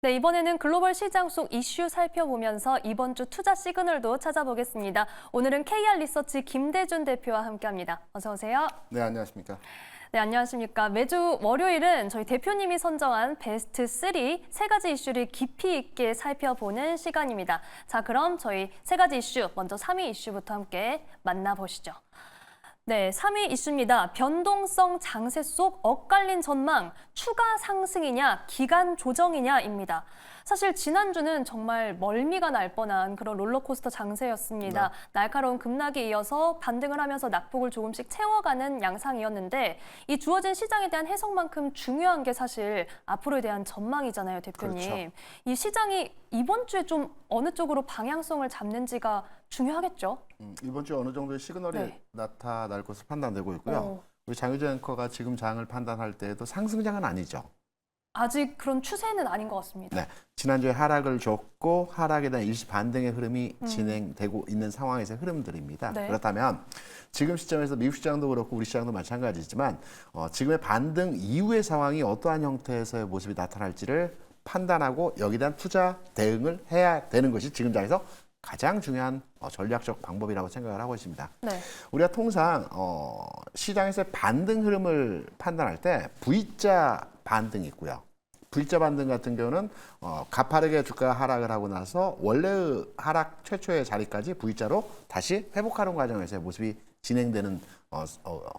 네, 이번에는 글로벌 시장 속 이슈 살펴보면서 이번 주 투자 시그널도 찾아보겠습니다. 오늘은 KR 리서치 김대준 대표와 함께합니다. 어서 오세요. 네, 안녕하십니까. 네, 안녕하십니까. 매주 월요일은 저희 대표님이 선정한 베스트 3 세 가지 이슈를 깊이 있게 살펴보는 시간입니다. 자, 그럼 저희 세 가지 이슈, 먼저 3위 이슈부터 함께 만나보시죠. 네, 3위 이슈입니다. 변동성 장세 속 엇갈린 전망, 추가 상승이냐, 기간 조정이냐입니다. 사실 지난주는 정말 멀미가 날 뻔한 그런 롤러코스터 장세였습니다. 네. 날카로운 급락에 이어서 반등을 하면서 낙폭을 조금씩 채워가는 양상이었는데 이 주어진 시장에 대한 해석만큼 중요한 게 사실 앞으로에 대한 전망이잖아요, 대표님. 그렇죠. 이 시장이 이번 주에 좀 어느 쪽으로 방향성을 잡는지가 중요하겠죠? 이번 주에 어느 정도의 시그널이 나타날 것으로 판단되고 있고요. 우리 장유재 앵커가 지금 장을 판단할 때에도 상승장은 아니죠. 아직 그런 추세는 아닌 것 같습니다. 네, 지난주에 하락을 줬고 하락에 대한 일시 반등의 흐름이 진행되고 있는 상황에서의 흐름들입니다. 네. 그렇다면 지금 시점에서 미국 시장도 그렇고 우리 시장도 마찬가지지만 지금의 반등 이후의 상황이 어떠한 형태에서의 모습이 나타날지를 판단하고 여기에 대한 투자 대응을 해야 되는 것이 지금 장에서 가장 중요한 전략적 방법이라고 생각을 하고 있습니다. 네. 우리가 통상 시장에서의 반등 흐름을 판단할 때 V자 반등이 있고요. V자 반등 같은 경우는 가파르게 주가가 하락을 하고 나서 원래의 하락 최초의 자리까지 V자로 다시 회복하는 과정에서의 모습이 진행되는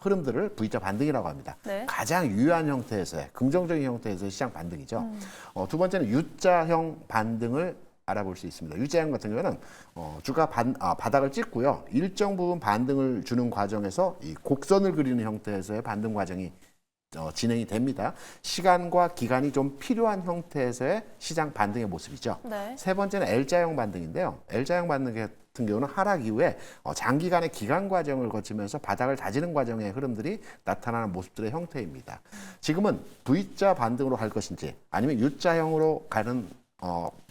흐름들을 V자 반등이라고 합니다. 네. 가장 유효한 형태에서의 긍정적인 형태에서의 시장 반등이죠. 두 번째는 U자형 반등을 알아볼 수 있습니다. U자형 같은 경우는 주가 바닥을 찍고요. 일정 부분 반등을 주는 과정에서 이 곡선을 그리는 형태에서의 반등 과정이 진행이 됩니다. 시간과 기간이 좀 필요한 형태에서의 시장 반등의 모습이죠. 네. 세 번째는 L자형 반등인데요. L자형 반등 같은 경우는 하락 이후에 장기간의 기간 과정을 거치면서 바닥을 다지는 과정의 흐름들이 나타나는 모습들의 형태입니다. 지금은 V자 반등으로 갈 것인지 아니면 U자형으로 가는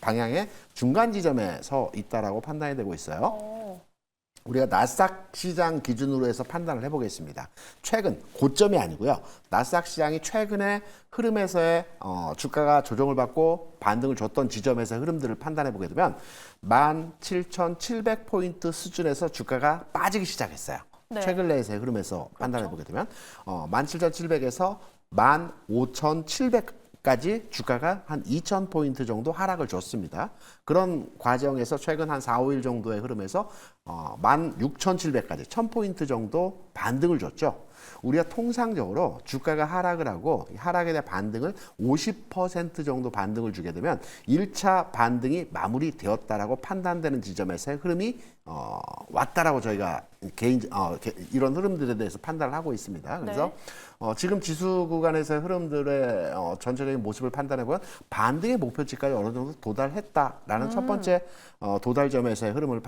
방향의 중간 지점에 서 있다라고 판단이 되고 있어요. 우리가 나스닥 시장 기준으로 해서 판단을 해보겠습니다. 최근 고점이 아니고요. 나스닥 시장이 최근의 흐름에서의 주가가 조정을 받고 반등을 줬던 지점에서의 흐름들을 판단해 보게 되면 17,700포인트 수준에서 주가가 빠지기 시작했어요. 네. 최근 내에서의 흐름에서 판단해 보게 되면 17,700에서 15,700 까지 주가가 한 2,000포인트 정도 하락을 줬습니다. 그런 과정에서 최근 한 4, 5일 정도의 흐름에서 16,700까지 1,000포인트 정도 반등을 줬죠. 우리가 통상적으로 주가가 하락을 하고 하락에 대한 반등을 50% 정도 반등을 주게 되면 1차 반등이 마무리되었다라고 판단되는 지점에서의 흐름이 왔다라고 저희가 이런 흐름들에 대해서 판단을 하고 있습니다. 그래서 지금 지수 구간에서의 흐름들의 전체적인 모습을 판단해보면 반등의 목표치까지 어느 정도 도달했다라는 첫 번째 도달점에서의 흐름을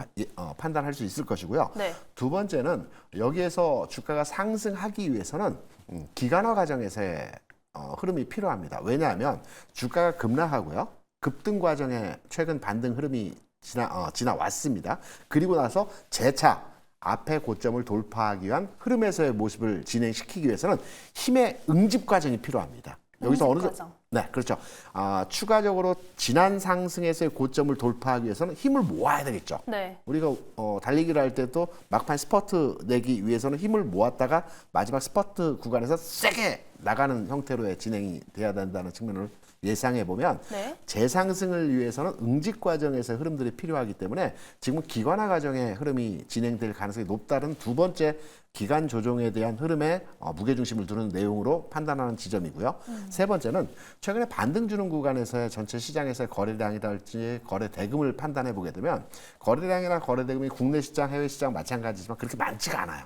판단할 수 있을 것이고요. 네. 두 번째는 여기에서 주가가 상승하기 위해서는 기간화 과정에서의 흐름이 필요합니다. 왜냐하면 주가가 급락하고요. 급등 과정에 최근 반등 흐름이 지나왔습니다. 그리고 나서 재차 앞의 고점을 돌파하기 위한 흐름에서의 모습을 진행시키기 위해서는 힘의 응집 과정이 필요합니다. 여기서 어느 정도 네, 그렇죠. 추가적으로 지난 상승에서의 고점을 돌파하기 위해서는 힘을 모아야 되겠죠. 네. 우리가 달리기를 할 때도 막판 스퍼트 내기 위해서는 힘을 모았다가 마지막 스퍼트 구간에서 세게 나가는 형태로의 진행이 돼야 된다는 측면을 예상해 보면 재상승을 위해서는 응집 과정에서의 흐름들이 필요하기 때문에 지금 기관화 과정의 흐름이 진행될 가능성이 높다는 두 번째 기간 조정에 대한 흐름에 무게중심을 두는 내용으로 판단하는 지점이고요. 세 번째는 최근에 반등 주는 구간에서의 전체 시장에서의 거래량이랄지 거래 대금을 판단해 보게 되면 거래량이나 거래 대금이 국내 시장, 해외 시장 마찬가지지만 그렇게 많지가 않아요.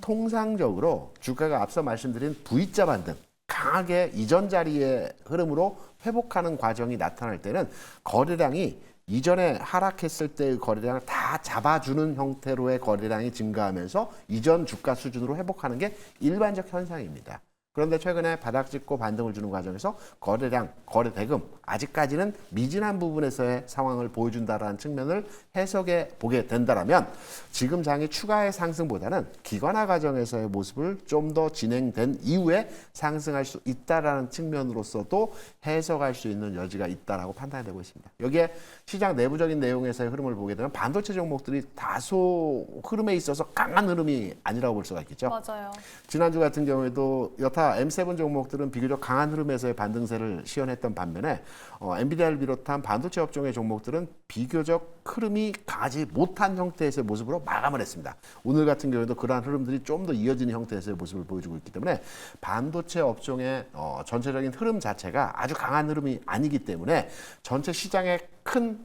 통상적으로 주가가 앞서 말씀드린 V자 반등 강하게 이전 자리의 흐름으로 회복하는 과정이 나타날 때는 거래량이 이전에 하락했을 때의 거래량을 다 잡아주는 형태로의 거래량이 증가하면서 이전 주가 수준으로 회복하는 게 일반적 현상입니다. 그런데 최근에 바닥 찍고 반등을 주는 과정에서 거래량, 거래 대금 아직까지는 미진한 부분에서의 상황을 보여준다라는 측면을 해석해 보게 된다라면 지금 장이 추가의 상승보다는 기관화 과정에서의 모습을 좀 더 진행된 이후에 상승할 수 있다라는 측면으로서도 해석할 수 있는 여지가 있다라고 판단되고 있습니다. 여기에 시장 내부적인 내용에서의 흐름을 보게 되면 반도체 종목들이 다소 흐름에 있어서 강한 흐름이 아니라고 볼 수가 있겠죠. 맞아요. 지난주 같은 경우에도 여타 M7 종목들은 비교적 강한 흐름에서의 반등세를 시현했던 반면에 엔비디아를 비롯한 반도체 업종의 종목들은 비교적 흐름이 강하지 못한 형태에서의 모습으로 마감을 했습니다. 오늘 같은 경우에도 그러한 흐름들이 좀 더 이어지는 형태에서의 모습을 보여주고 있기 때문에 반도체 업종의 전체적인 흐름 자체가 아주 강한 흐름이 아니기 때문에 전체 시장의 큰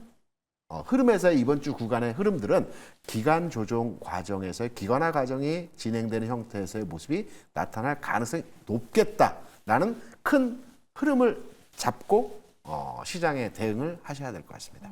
흐름에서의 이번 주 구간의 흐름들은 기간 조정 과정에서의 기관화 과정이 진행되는 형태에서의 모습이 나타날 가능성이 높겠다라는 큰 흐름을 잡고 시장에 대응을 하셔야 될 것 같습니다.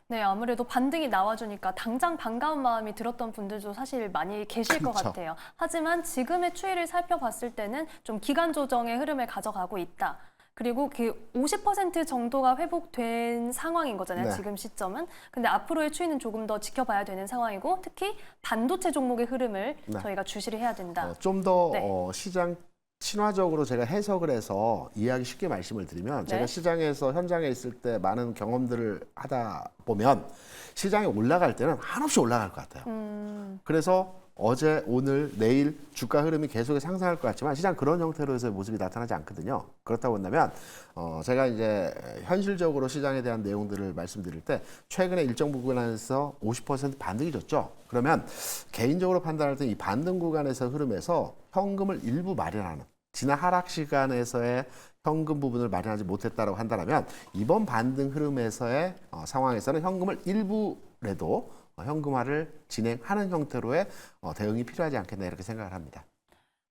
네, 아무래도 반등이 나와주니까 당장 반가운 마음이 들었던 분들도 사실 많이 계실 것 그렇죠. 같아요. 하지만 지금의 추이를 살펴봤을 때는 좀 기간 조정의 흐름을 가져가고 있다. 그리고 그 50% 정도가 회복된 상황인 거잖아요. 네. 지금 시점은. 근데 앞으로의 추이는 조금 더 지켜봐야 되는 상황이고 특히 반도체 종목의 흐름을 네. 저희가 주시를 해야 된다. 좀 더 네. 시장 친화적으로 제가 해석을 해서 이해하기 쉽게 말씀을 드리면 제가 네. 시장에서 현장에 있을 때 많은 경험들을 하다 보면 시장이 올라갈 때는 한없이 올라갈 것 같아요. 그래서 어제, 오늘, 내일 주가 흐름이 계속 상승할 것 같지만 시장 그런 형태로 해서 모습이 나타나지 않거든요. 그렇다고 한다면 제가 이제 현실적으로 시장에 대한 내용들을 말씀드릴 때 최근에 일정 구간에서 50% 반등이 줬죠. 그러면 개인적으로 판단할 때 이 반등 구간에서 흐름에서 현금을 일부 마련하는 지난 하락 시간에서의 현금 부분을 마련하지 못했다고 한다면 이번 반등 흐름에서의 상황에서는 현금을 일부라도 현금화를 진행하는 형태로의 대응이 필요하지 않겠나 이렇게 생각을 합니다.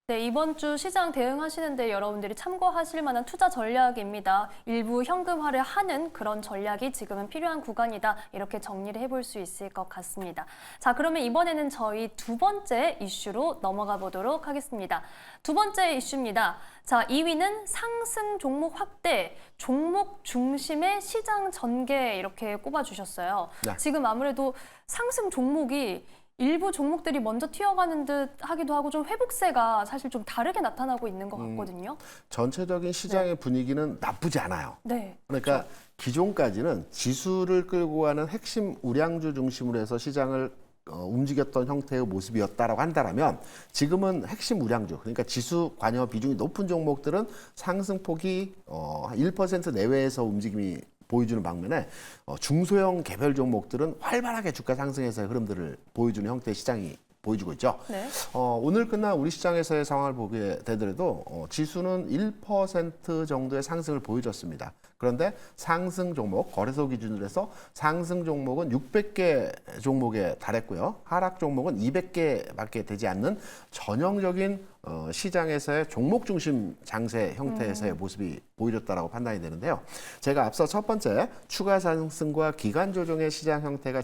네, 이번 주 시장 대응하시는데 여러분들이 참고하실 만한 투자 전략입니다. 일부 현금화를 하는 그런 전략이 지금은 필요한 구간이다. 이렇게 정리를 해볼 수 있을 것 같습니다. 자, 그러면 이번에는 저희 두 번째 이슈로 넘어가 보도록 하겠습니다. 두 번째 이슈입니다. 자, 2위는 상승 종목 확대, 종목 중심의 시장 전개 이렇게 꼽아주셨어요. 네. 지금 아무래도 상승 종목이 일부 종목들이 먼저 튀어가는 듯 하기도 하고 좀 회복세가 사실 좀 다르게 나타나고 있는 것 같거든요. 전체적인 시장의 분위기는 나쁘지 않아요. 네. 그러니까 기존까지는 지수를 끌고 가는 핵심 우량주 중심으로 해서 시장을 움직였던 형태의 모습이었다라고 한다면 지금은 핵심 우량주, 그러니까 지수 관여 비중이 높은 종목들은 상승폭이 1% 내외에서 움직임이 보여주는 반면에 중소형 개별 종목들은 활발하게 주가 상승에서의 흐름들을 보여주는 형태의 시장이 보여주고 있죠. 네. 오늘 끝난 우리 시장에서의 상황을 보게 되더라도 지수는 1% 정도의 상승을 보여줬습니다. 그런데 상승 종목, 거래소 기준으로 해서 상승 종목은 600개 종목에 달했고요. 하락 종목은 200개밖에 되지 않는 전형적인 시장에서의 종목 중심 장세 형태에서의 모습이 보여줬다라고 판단이 되는데요. 제가 앞서 첫 번째 추가 상승과 기간 조정의 시장 형태가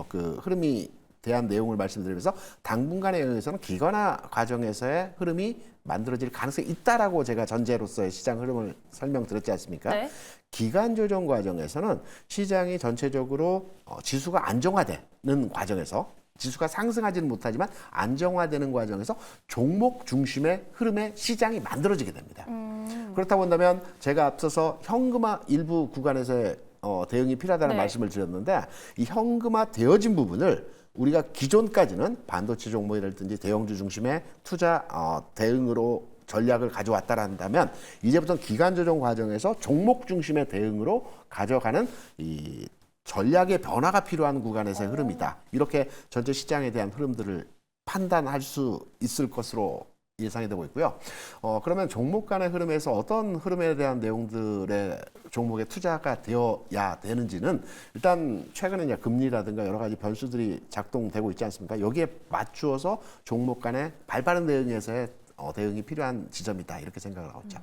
그 흐름이 대한 내용을 말씀드리면서 당분간에 의해서는 기관화 과정에서의 흐름이 만들어질 가능성이 있다라고 제가 전제로서의 시장 흐름을 설명드렸지 않습니까? 네. 기간 조정 과정에서는 시장이 전체적으로 지수가 안정화되는 과정에서 지수가 상승하지는 못하지만 안정화되는 과정에서 종목 중심의 흐름의 시장이 만들어지게 됩니다. 그렇다고 한다면 제가 앞서서 현금화 일부 구간에서의 대응이 필요하다는 네. 말씀을 드렸는데 이 현금화 되어진 부분을 우리가 기존까지는 반도체 종목이라든지 대형주 중심의 투자 대응으로 전략을 가져왔다라 한다면 이제부터는 기간 조정 과정에서 종목 중심의 대응으로 가져가는 이 전략의 변화가 필요한 구간에서의 흐름이다. 이렇게 전체 시장에 대한 흐름들을 판단할 수 있을 것으로 예상이 되고 있고요. 그러면 종목 간의 흐름에서 어떤 흐름에 대한 내용들의 종목에 투자가 되어야 되는지는 일단 최근에 이제 금리라든가 여러 가지 변수들이 작동되고 있지 않습니까? 여기에 맞추어서 종목 간의 발빠른 대응에서의 대응이 필요한 지점이다. 이렇게 생각을 하고 있죠.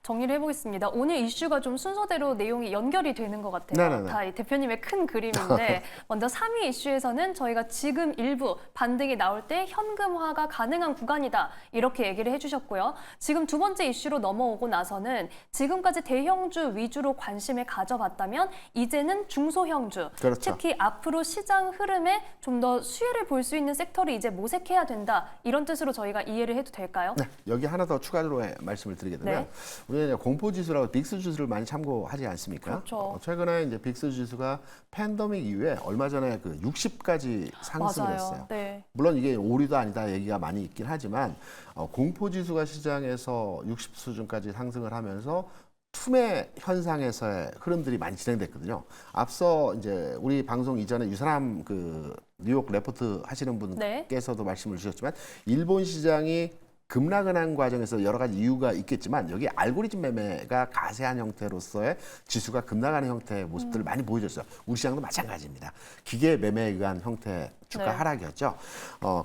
정리를 해보겠습니다. 오늘 이슈가 좀 순서대로 내용이 연결이 되는 것 같아요. 네네네. 다 이 대표님의 큰 그림인데 먼저 3위 이슈에서는 저희가 지금 일부 반등이 나올 때 현금화가 가능한 구간이다 이렇게 얘기를 해주셨고요. 지금 두 번째 이슈로 넘어오고 나서는 지금까지 대형주 위주로 관심을 가져봤다면 이제는 중소형주, 그렇죠. 특히 앞으로 시장 흐름에 좀 더 수혜를 볼 수 있는 섹터를 이제 모색해야 된다 이런 뜻으로 저희가 이해를 해도 될까요? 네, 여기 하나 더 추가로 말씀을 드리게 되면 네. 우리가 공포지수라고 빅스지수를 많이 참고하지 않습니까? 그렇죠. 최근에 이제 빅스지수가 팬데믹 이후에 얼마 전에 그 60까지 상승을 맞아요. 했어요. 네. 물론 이게 오류도 아니다 얘기가 많이 있긴 하지만 공포지수가 시장에서 60 수준까지 상승을 하면서 투매 현상에서의 흐름들이 많이 진행됐거든요. 앞서 이제 우리 방송 이전에 유사람 그 뉴욕 레포트 하시는 분께서도 말씀을 주셨지만 일본 시장이 급락을 한 과정에서 여러 가지 이유가 있겠지만 여기 알고리즘 매매가 가세한 형태로서의 지수가 급락하는 형태의 모습들을 많이 보여줬어요. 우리 시장도 마찬가지입니다. 기계 매매에 의한 형태의 주가 네. 하락이었죠.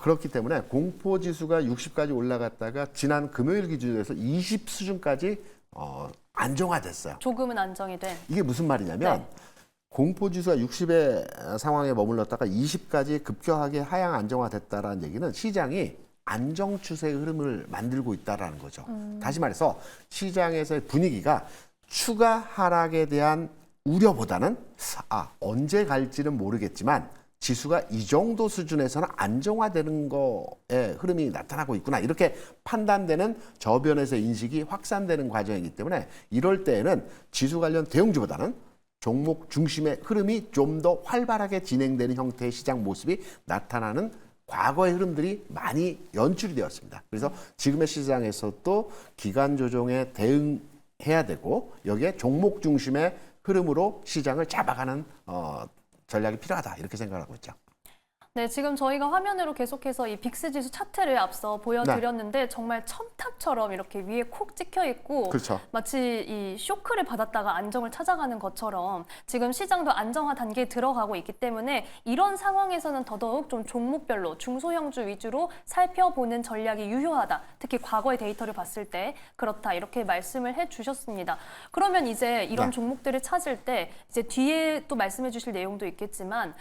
그렇기 때문에 공포 지수가 60까지 올라갔다가 지난 금요일 기준으로 해서 20 수준까지 안정화됐어요. 조금은 안정이 된. 이게 무슨 말이냐면 네. 공포지수가 60의 상황에 머물렀다가 20까지 급격하게 하향 안정화됐다라는 얘기는 시장이 안정 추세의 흐름을 만들고 있다라는 거죠. 다시 말해서 시장에서의 분위기가 추가 하락에 대한 우려보다는 언제 갈지는 모르겠지만 지수가 이 정도 수준에서는 안정화되는 거에 흐름이 나타나고 있구나 이렇게 판단되는 저변에서의 인식이 확산되는 과정이기 때문에 이럴 때에는 지수 관련 대형주보다는 종목 중심의 흐름이 좀 더 활발하게 진행되는 형태의 시장 모습이 나타나는 과거의 흐름들이 많이 연출이 되었습니다. 그래서 지금의 시장에서도 기간 조정에 대응해야 되고 여기에 종목 중심의 흐름으로 시장을 잡아가는 전략이 필요하다 이렇게 생각하고 있죠. 네, 지금 저희가 화면으로 계속해서 이 빅스 지수 차트를 앞서 보여드렸는데 정말 첨탑처럼 이렇게 위에 콕 찍혀 있고 그렇죠. 마치 이 쇼크를 받았다가 안정을 찾아가는 것처럼 지금 시장도 안정화 단계에 들어가고 있기 때문에 이런 상황에서는 더더욱 좀 종목별로 중소형주 위주로 살펴보는 전략이 유효하다. 특히 과거의 데이터를 봤을 때 그렇다 이렇게 말씀을 해주셨습니다. 그러면 이제 이런 네. 종목들을 찾을 때 이제 뒤에 또 말씀해 주실 내용도 있겠지만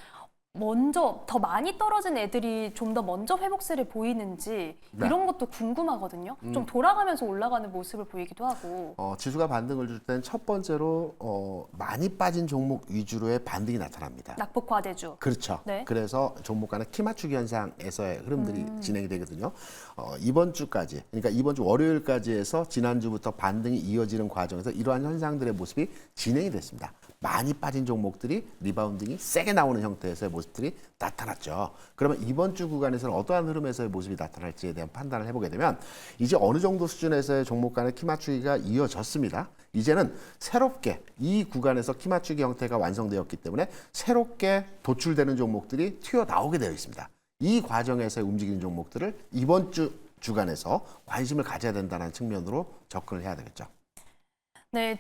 먼저 더 많이 떨어진 애들이 좀 더 먼저 회복세를 보이는지 네. 이런 것도 궁금하거든요. 좀 돌아가면서 올라가는 모습을 보이기도 하고. 지수가 반등을 줄 때는 첫 번째로 많이 빠진 종목 위주로의 반등이 나타납니다. 낙폭 과대주. 그렇죠. 네. 그래서 종목 간의 키 맞추기 현상에서의 흐름들이 진행이 되거든요. 이번 주까지, 그러니까 이번 주 월요일까지 해서 지난주부터 반등이 이어지는 과정에서 이러한 현상들의 모습이 진행이 됐습니다. 많이 빠진 종목들이 리바운딩이 세게 나오는 형태에서의 모습들이 나타났죠. 그러면 이번 주 구간에서는 어떠한 흐름에서의 모습이 나타날지에 대한 판단을 해보게 되면 이제 어느 정도 수준에서의 종목 간의 키 맞추기가 이어졌습니다. 이제는 새롭게 이 구간에서 키 맞추기 형태가 완성되었기 때문에 새롭게 도출되는 종목들이 튀어나오게 되어 있습니다. 이 과정에서의 움직이는 종목들을 이번 주 주간에서 관심을 가져야 된다는 측면으로 접근을 해야 되겠죠. 네,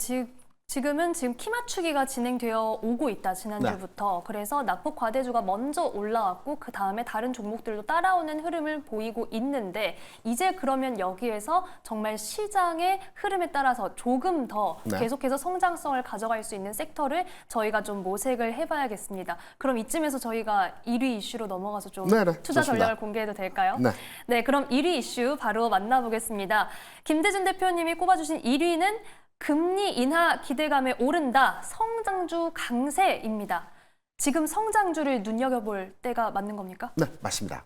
지금은 키 맞추기가 진행되어 오고 있다, 지난주부터. 그래서 낙폭 과대주가 먼저 올라왔고 그 다음에 다른 종목들도 따라오는 흐름을 보이고 있는데 이제 그러면 여기에서 정말 시장의 흐름에 따라서 조금 더 네. 계속해서 성장성을 가져갈 수 있는 섹터를 저희가 좀 모색을 해봐야겠습니다. 그럼 이쯤에서 저희가 1위 이슈로 넘어가서 좀 네네, 투자 좋습니다. 전략을 공개해도 될까요? 네. 네, 그럼 1위 이슈 바로 만나보겠습니다. 김대준 대표님이 꼽아주신 1위는 금리 인하 기대감에 오른다. 성장주 강세입니다. 지금 성장주를 눈여겨볼 때가 맞는 겁니까? 네, 맞습니다.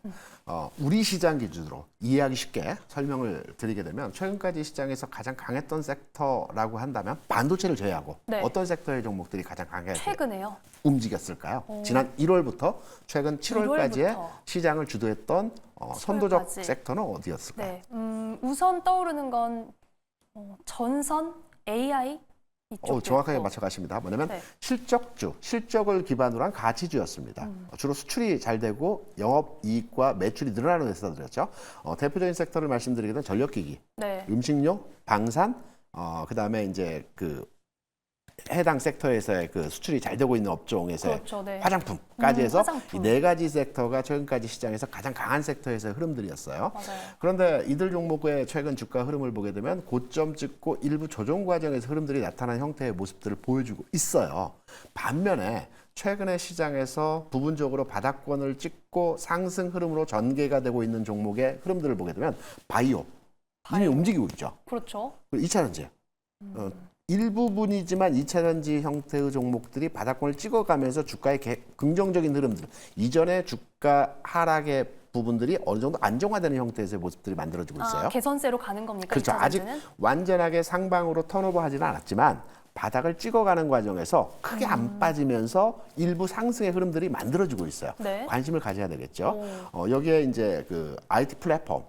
우리 시장 기준으로 이해하기 쉽게 설명을 드리게 되면 최근까지 시장에서 가장 강했던 섹터라고 한다면 반도체를 제외하고 네. 어떤 섹터의 종목들이 가장 강하게 최근에요. 움직였을까요? 지난 1월부터 최근 7월까지의 1월부터. 시장을 주도했던 선도적 7월까지. 섹터는 어디였을까요? 네, 우선 떠오르는 건 전선, AI 이쪽도 정확하게 있고. 맞춰가십니다. 뭐냐면 네. 실적주, 실적을 기반으로 한 가치주였습니다. 주로 수출이 잘 되고 영업이익과 매출이 늘어나는 회사들이었죠. 대표적인 섹터를 말씀드리게 되면 전력기기, 네. 음식료, 방산, 그다음에 이제 해당 섹터에서의 그 수출이 잘 되고 있는 업종에서의 그렇죠, 네. 화장품까지 해서 화장품. 이 네 가지 섹터가 최근까지 시장에서 가장 강한 섹터에서의 흐름들이었어요. 맞아요. 그런데 이들 종목의 최근 주가 흐름을 보게 되면 고점 찍고 일부 조정 과정에서 흐름들이 나타난 형태의 모습들을 보여주고 있어요. 반면에 최근에 시장에서 부분적으로 바닥권을 찍고 상승 흐름으로 전개가 되고 있는 종목의 흐름들을 보게 되면 바이오 이미 움직이고 있죠. 그렇죠. 그리고 2차전지 일부분이지만 2차전지 형태의 종목들이 바닥권을 찍어가면서 주가의 긍정적인 흐름들, 이전에 주가 하락의 부분들이 어느 정도 안정화되는 형태에서의 모습들이 만들어지고 있어요. 개선세로 가는 겁니까? 그렇죠. 2차전지는? 아직 완전하게 상방으로 턴오버하지는 않았지만 바닥을 찍어가는 과정에서 크게 안 빠지면서 일부 상승의 흐름들이 만들어지고 있어요. 네. 관심을 가져야 되겠죠. 여기에 이제 그 IT 플랫폼,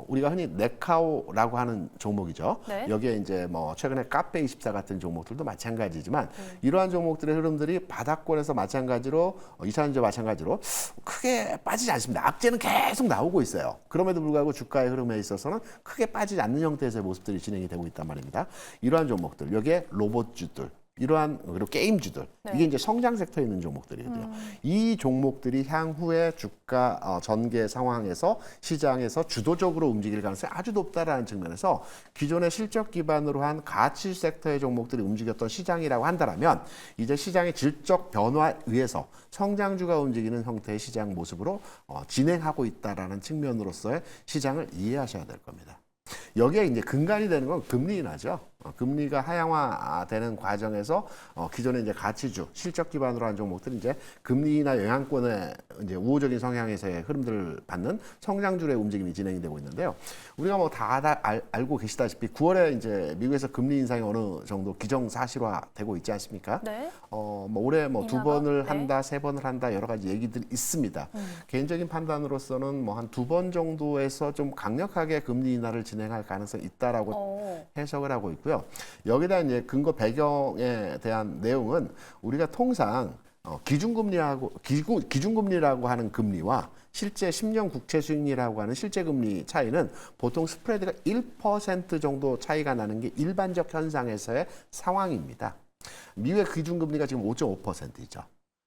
우리가 흔히 네카오라고 하는 종목이죠. 네. 여기에 이제 뭐 최근에 카페24 같은 종목들도 마찬가지지만 이러한 종목들의 흐름들이 바닥권에서 마찬가지로 이차전지와 마찬가지로 크게 빠지지 않습니다. 악재는 계속 나오고 있어요. 그럼에도 불구하고 주가의 흐름에 있어서는 크게 빠지지 않는 형태에서의 모습들이 진행이 되고 있단 말입니다. 이러한 종목들, 여기에 로봇주들, 이러한 그리고 게임주들, 네. 이게 이제 성장 섹터에 있는 종목들이거든요. 이 종목들이 향후에 주가 전개 상황에서 시장에서 주도적으로 움직일 가능성이 아주 높다라는 측면에서 기존의 실적 기반으로 한 가치 섹터의 종목들이 움직였던 시장이라고 한다면 이제 시장의 질적 변화에 의해서 성장주가 움직이는 형태의 시장 모습으로 진행하고 있다라는 측면으로서의 시장을 이해하셔야 될 겁니다. 여기에 이제 근간이 되는 건 금리 인하죠. 금리가 하향화되는 과정에서 기존의 이제 가치주, 실적 기반으로 한 종목들이 이제 금리 인하 영향권의 이제 우호적인 성향에서의 흐름들을 받는 성장주의 움직임이 진행이 되고 있는데요. 우리가 뭐 다 알고 계시다시피 9월에 이제 미국에서 금리 인상이 어느 정도 기정사실화되고 있지 않습니까? 네. 뭐 올해 뭐 두 인하가? 번을 네. 한다, 세 번을 한다 여러 가지 얘기들이 있습니다. 개인적인 판단으로서는 뭐 한 두 번 정도에서 좀 강력하게 금리 인하를 진행할 가능성이 있다라고 해석을 하고 있고요. 여기다 이제 근거 배경에 대한 내용은 우리가 통상 기준금리라고 하는 금리와 실제 10년 국채 수익률이라고 하는 실제 금리 차이는 보통 스프레드가 1% 정도 차이가 나는 게 일반적 현상에서의 상황입니다. 미국의 기준금리가 지금 5.5%이죠.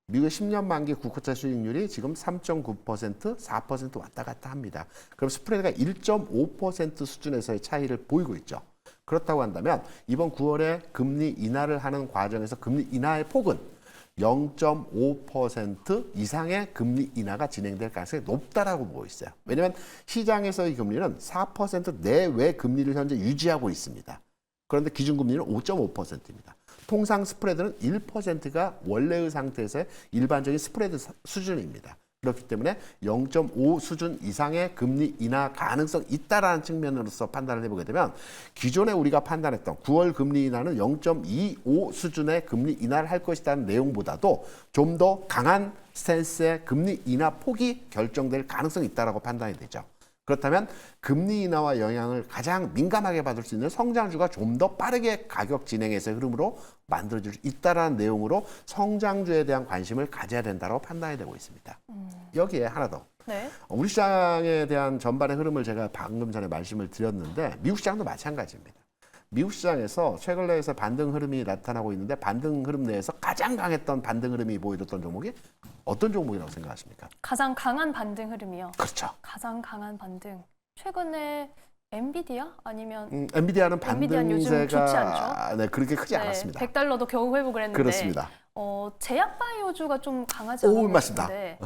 미국의 10년 만기 국채 수익률이 지금 3.9%, 4% 왔다 갔다 합니다. 그럼 스프레드가 1.5% 수준에서의 차이를 보이고 있죠. 그렇다고 한다면 이번 9월에 금리 인하를 하는 과정에서 금리 인하의 폭은 0.5% 이상의 금리 인하가 진행될 가능성이 높다라고 보고 있어요. 왜냐하면 시장에서의 금리는 4% 내외 금리를 현재 유지하고 있습니다. 그런데 기준금리는 5.5%입니다. 통상 스프레드는 1%가 원래의 상태에서의 일반적인 스프레드 수준입니다. 그렇기 때문에 0.5 수준 이상의 금리 인하 가능성이 있다라는 측면으로서 판단을 해보게 되면 기존에 우리가 판단했던 9월 금리 인하는 0.25 수준의 금리 인하를 할 것이라는 내용보다도 좀 더 강한 스탠스의 금리 인하 폭이 결정될 가능성이 있다라고 판단이 되죠. 그렇다면 금리 인하와 영향을 가장 민감하게 받을 수 있는 성장주가 좀 더 빠르게 가격 진행에서의 흐름으로 만들어질 수 있다는 내용으로 성장주에 대한 관심을 가져야 된다고 판단이 되고 있습니다. 여기에 하나 더. 네. 우리 시장에 대한 전반의 흐름을 제가 방금 전에 말씀을 드렸는데 미국 시장도 마찬가지입니다. 미국 시장에서 최근 내에서 반등 흐름이 나타나고 있는데 반등 흐름 내에서 가장 강했던 반등 흐름이 보여줬던 종목이 어떤 종목이라고 생각하십니까? 가장 강한 반등 흐름이요. 그렇죠. 가장 강한 반등. 최근에 엔비디아 아니면 엔비디아는 엔비디아는 요즘 좋지 반등세가 않죠? 네, 그렇게 크지 네, 않았습니다. 100달러도 겨우 회복을 했는데 그렇습니다. 제약바이오주가 좀 강하지 오, 않은 맞습니다. 것 같은데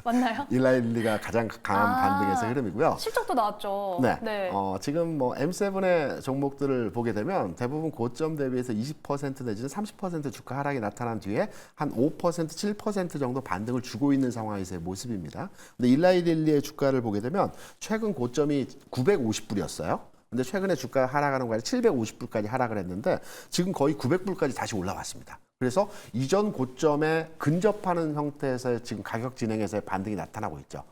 맞나요? 일라일리가 가장 강한 반등에서 흐름이고요. 실적도 나왔죠. 네. 지금 뭐 M7의 종목들을 보게 되면 대부분 고점 대비해서 20% 내지는 30% 주가 하락이 나타난 뒤에 한 5%, 7% 정도 반등을 주고 있는 상황에서의 모습입니다. 근데 일라일리의 주가를 보게 되면 최근 고점이 950불이었어요. 근데 최근에 주가 하락하는 과정에 750불까지 하락을 했는데 지금 거의 900불까지 다시 올라왔습니다. 그래서 이전 고점에 근접하는 형태에서 지금 가격 진행에서의 반등이 나타나고 있죠.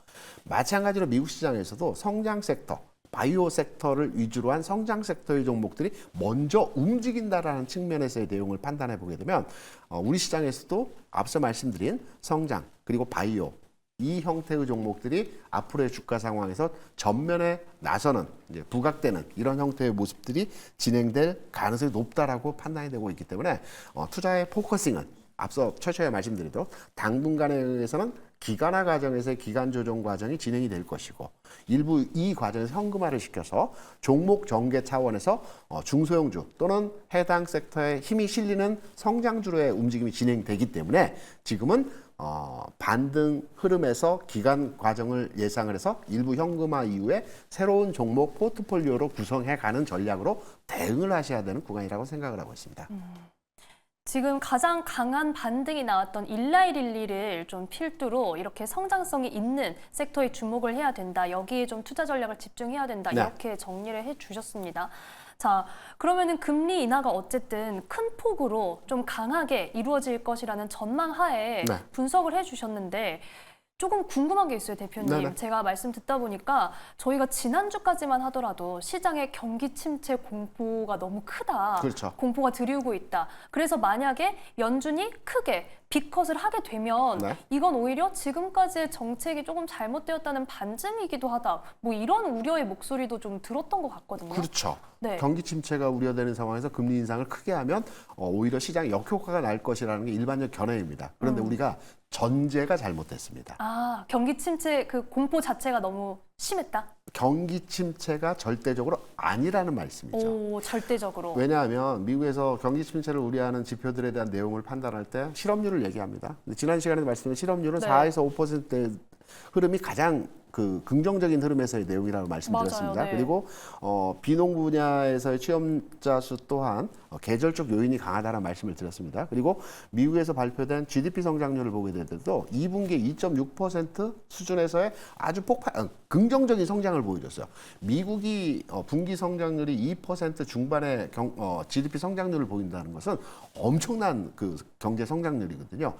마찬가지로 미국 시장에서도 성장 섹터, 바이오 섹터를 위주로 한 성장 섹터의 종목들이 먼저 움직인다라는 측면에서의 내용을 판단해 보게 되면 우리 시장에서도 앞서 말씀드린 성장 그리고 바이오 이 형태의 종목들이 앞으로의 주가 상황에서 전면에 나서는 이제 부각되는 이런 형태의 모습들이 진행될 가능성이 높다라고 판단이 되고 있기 때문에 투자의 포커싱은 앞서 최초에 말씀드리도록 당분간에 의해서는 기간화 과정에서의 기간 조정 과정이 진행이 될 것이고 일부 이 과정에서 현금화를 시켜서 종목 전개 차원에서 중소형주 또는 해당 섹터에 힘이 실리는 성장주로의 움직임이 진행되기 때문에 지금은 반등 흐름에서 기간 과정을 예상을 해서 일부 현금화 이후에 새로운 종목 포트폴리오로 구성해가는 전략으로 대응을 하셔야 되는 구간이라고 생각을 하고 있습니다. 지금 가장 강한 반등이 나왔던 일라이릴리를 좀 필두로 이렇게 성장성이 있는 섹터에 주목을 해야 된다. 여기에 좀 투자 전략을 집중해야 된다. 네. 이렇게 정리를 해주셨습니다. 자, 그러면은 금리 인하가 어쨌든 큰 폭으로 좀 강하게 이루어질 것이라는 전망 하에 네. 분석을 해주셨는데 조금 궁금한 게 있어요, 대표님. 네네. 제가 말씀 듣다 보니까 저희가 지난주까지만 하더라도 시장의 경기 침체 공포가 너무 크다. 그렇죠. 공포가 들이우고 있다. 그래서 만약에 연준이 크게 빅컷을 하게 되면 네. 이건 오히려 지금까지의 정책이 조금 잘못되었다는 반증이기도 하다. 뭐 이런 우려의 목소리도 좀 들었던 것 같거든요. 그렇죠. 네. 경기 침체가 우려되는 상황에서 금리 인상을 크게 하면 오히려 시장에 역효과가 날 것이라는 게 일반적 견해입니다. 그런데 우리가 전제가 잘못됐습니다. 아, 경기 침체 그 공포 자체가 너무 심했다? 경기 침체가 절대적으로 아니라는 말씀이죠. 오, 절대적으로. 왜냐하면 미국에서 경기 침체를 우려하는 지표들에 대한 내용을 판단할 때 실업률을 얘기합니다. 근데 지난 시간에도 말씀드린 실업률은 네. 4에서 5%의 흐름이 가장 긍정적인 흐름에서의 내용이라고 말씀드렸습니다. 맞아요, 네. 그리고 비농 분야에서의 취업자 수 또한 계절적 요인이 강하다는 말씀을 드렸습니다. 그리고 미국에서 발표된 GDP 성장률을 보게 되더라도 2분기 2.6% 수준에서의 아주 긍정적인 성장을 보여줬어요. 미국이 분기 성장률이 2% 중반의 GDP 성장률을 보인다는 것은 엄청난 그 경제 성장률이거든요.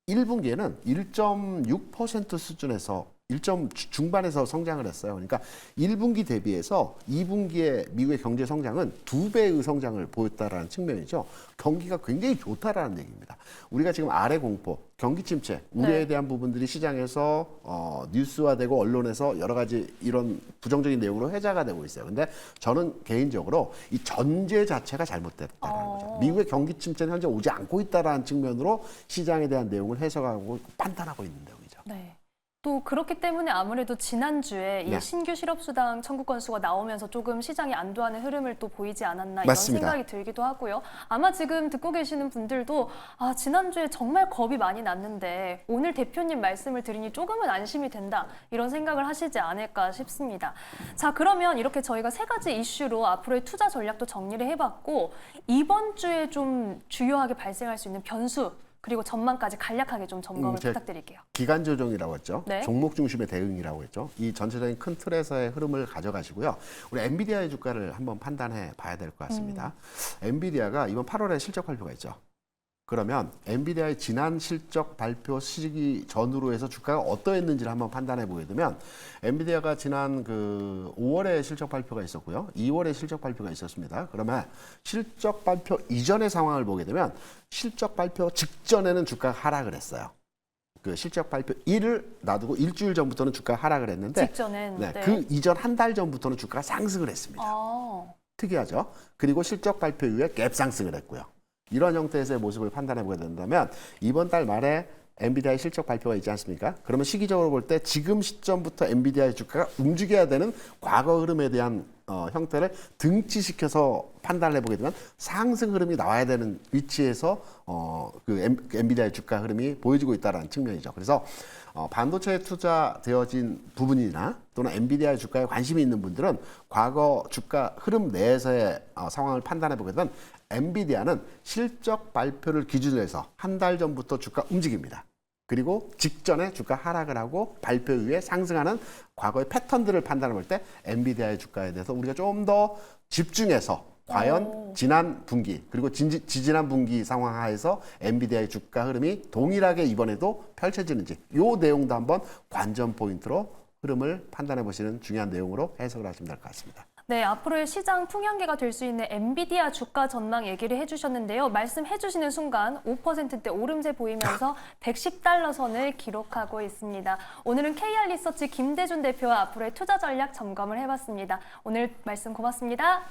1분기에는 1.6% 수준에서 1점 중반에서 성장을 했어요. 그러니까 1분기 대비해서 2분기에 미국의 경제 성장은 2배의 성장을 보였다라는 측면이죠. 경기가 굉장히 좋다라는 얘기입니다. 우리가 지금 아래 공포, 경기 침체, 우려에 네. 대한 부분들이 시장에서 뉴스화되고 언론에서 여러 가지 이런 부정적인 내용으로 회자가 되고 있어요. 근데 저는 개인적으로 이 전제 자체가 잘못됐다라는 거죠. 미국의 경기 침체는 현재 오지 않고 있다라는 측면으로 시장에 대한 내용을 해석하고 판단하고 있는 내용이죠. 네. 또 그렇기 때문에 아무래도 지난주에 이 네. 신규 실업수당 청구 건수가 나오면서 조금 시장이 안도하는 흐름을 또 보이지 않았나 이런 맞습니다. 생각이 들기도 하고요. 아마 지금 듣고 계시는 분들도 아, 지난주에 정말 겁이 많이 났는데 오늘 대표님 말씀을 들으니 조금은 안심이 된다 이런 생각을 하시지 않을까 싶습니다. 자, 그러면 이렇게 저희가 세 가지 이슈로 앞으로의 투자 전략도 정리를 해봤고 이번 주에 좀 주요하게 발생할 수 있는 변수 그리고 전망까지 간략하게 좀 점검을 부탁드릴게요. 기간 조정이라고 했죠. 네. 종목 중심의 대응이라고 했죠. 이 전체적인 큰 틀에서의 흐름을 가져가시고요. 우리 엔비디아의 주가를 한번 판단해 봐야 될 것 같습니다. 엔비디아가 이번 8월에 실적 발표가 있죠. 그러면 엔비디아의 지난 실적 발표 시기 전후로 해서 주가가 어떠했는지를 한번 판단해 보게 되면 엔비디아가 지난 5월에 실적 발표가 있었고요. 2월에 실적 발표가 있었습니다. 그러면 실적 발표 이전의 상황을 보게 되면 실적 발표 직전에는 주가가 하락을 했어요. 그 실적 발표 일을 놔두고 일주일 전부터는 주가가 하락을 했는데 직전엔 네, 네. 그 이전 한 달 전부터는 주가가 상승을 했습니다. 특이하죠. 그리고 실적 발표 이후에 갭 상승을 했고요. 이런 형태에서의 모습을 판단해 보게 된다면 이번 달 말에 엔비디아의 실적 발표가 있지 않습니까? 그러면 시기적으로 볼 때 지금 시점부터 엔비디아의 주가가 움직여야 되는 과거 흐름에 대한 형태를 등치시켜서 판단을 해보게 되면 상승 흐름이 나와야 되는 위치에서 엔비디아의 주가 흐름이 보여지고 있다는 측면이죠. 그래서 반도체에 투자되어진 부분이나 또는 엔비디아의 주가에 관심이 있는 분들은 과거 주가 흐름 내에서의 상황을 판단해 보게 되면 엔비디아는 실적 발표를 기준으로 해서 한 달 전부터 주가 움직입니다. 그리고 직전에 주가 하락을 하고 발표 이후에 상승하는 과거의 패턴들을 판단할 때 엔비디아의 주가에 대해서 우리가 좀 더 집중해서 과연 지난 분기 그리고 지지난 분기 상황 하에서 엔비디아의 주가 흐름이 동일하게 이번에도 펼쳐지는지 이 내용도 한번 관전 포인트로 흐름을 판단해 보시는 중요한 내용으로 해석을 하시면 될 것 같습니다. 네, 앞으로의 시장 풍향계가 될 수 있는 엔비디아 주가 전망 얘기를 해주셨는데요. 말씀해주시는 순간 5%대 오름세 보이면서 110달러 선을 기록하고 있습니다. 오늘은 KR 리서치 김대준 대표와 앞으로의 투자 전략 점검을 해봤습니다. 오늘 말씀 고맙습니다.